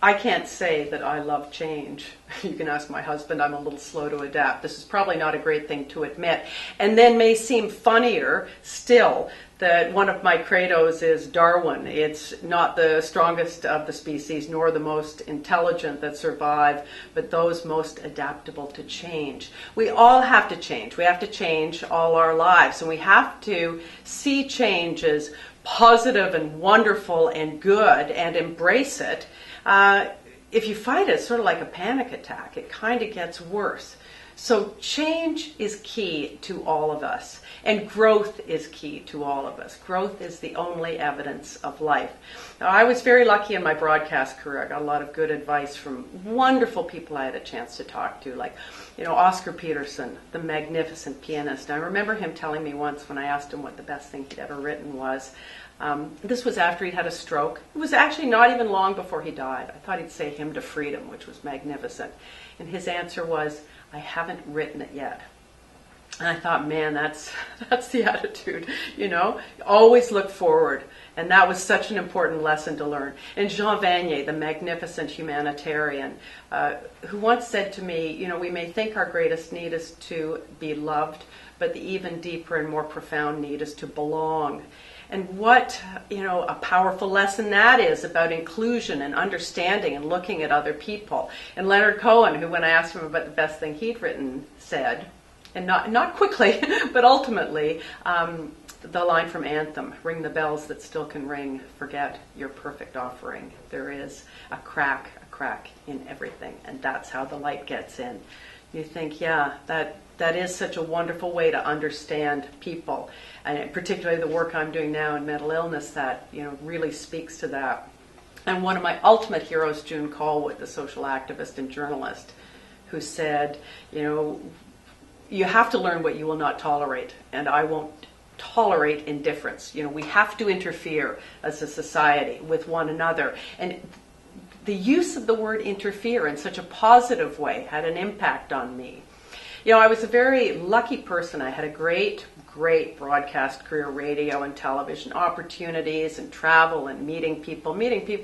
I can't say that I love change. You can ask my husband, I'm a little slow to adapt. This is probably not a great thing to admit. And then may seem funnier still that one of my credos is Darwin. It's not the strongest of the species, nor the most intelligent that survive, but those most adaptable to change. We all have to change. We have to change all our lives, and we have to see change as positive and wonderful and good and embrace it. If you fight it, it's sort of like a panic attack. It kind of gets worse. So change is key to all of us, and growth is key to all of us. Growth is the only evidence of life. Now, I was very lucky in my broadcast career. I got a lot of good advice from wonderful people I had a chance to talk to, like, Oscar Peterson, the magnificent pianist. And I remember him telling me once when I asked him what the best thing he'd ever written was. This was after he'd had a stroke. It was actually not even long before he died. I thought he'd say Hymn to Freedom, which was magnificent. And his answer was, I haven't written it yet. And I thought, man, that's the attitude, Always look forward. And that was such an important lesson to learn. And Jean Vanier, the magnificent humanitarian, who once said to me, we may think our greatest need is to be loved, but the even deeper and more profound need is to belong. And what, a powerful lesson that is about inclusion and understanding and looking at other people. And Leonard Cohen, who when I asked him about the best thing he'd written, said, and not quickly, but ultimately, the line from Anthem, ring the bells that still can ring, forget your perfect offering. There is a crack in everything, and that's how the light gets in. You think, yeah, that is such a wonderful way to understand people, and particularly the work I'm doing now in mental illness that really speaks to that. And one of my ultimate heroes, June Callwood, the social activist and journalist, who said, you have to learn what you will not tolerate, and I won't tolerate indifference. We have to interfere as a society with one another. And the use of the word interfere in such a positive way had an impact on me. I was a very lucky person. I had a great broadcast career, radio and television opportunities, and travel and meeting people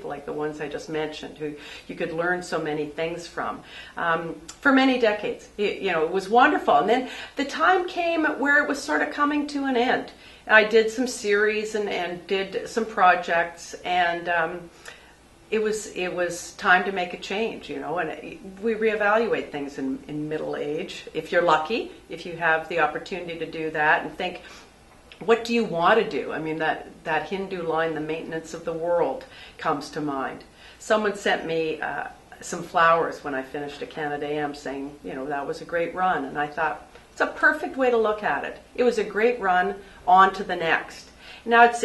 like the ones I just mentioned, who you could learn so many things from for many decades. It was wonderful. And then the time came where it was sort of coming to an end. I did some series and did some projects, and it was time to make a change, and we reevaluate things in middle age. If you're lucky, if you have the opportunity to do that, and think, what do you want to do? I mean, that Hindu line, the maintenance of the world, comes to mind. Someone sent me some flowers when I finished a Canada AM saying, that was a great run. And I thought, it's a perfect way to look at it. It was a great run, on to the next. Now, it's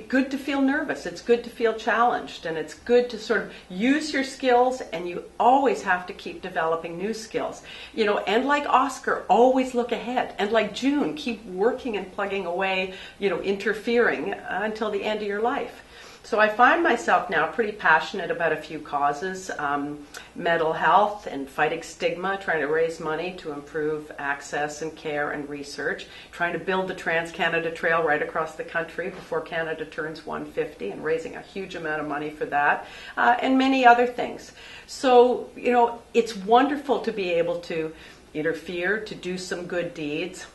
good to feel nervous. It's good to feel challenged, and it's good to sort of use your skills, and you always have to keep developing new skills. And like Oscar, always look ahead. And like June, keep working and plugging away, interfering until the end of your life. So I find myself now pretty passionate about a few causes, mental health and fighting stigma, trying to raise money to improve access and care and research, trying to build the Trans-Canada Trail right across the country before Canada turns 150 and raising a huge amount of money for that, and many other things. So, it's wonderful to be able to interfere, to do some good deeds,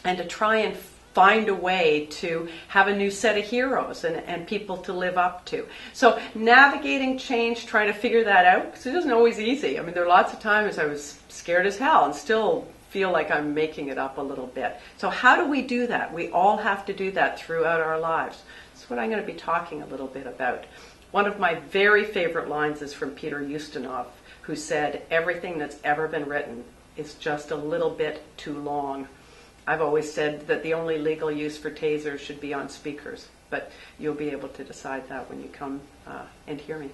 and to try and find a way to have a new set of heroes and people to live up to. So navigating change, trying to figure that out, because it isn't always easy. I mean, there are lots of times I was scared as hell and still feel like I'm making it up a little bit. So how do we do that? We all have to do that throughout our lives. That's what I'm going to be talking a little bit about. One of my very favorite lines is from Peter Ustinov, who said, everything that's ever been written is just a little bit too long. I've always said that the only legal use for tasers should be on speakers, but you'll be able to decide that when you come and hear me.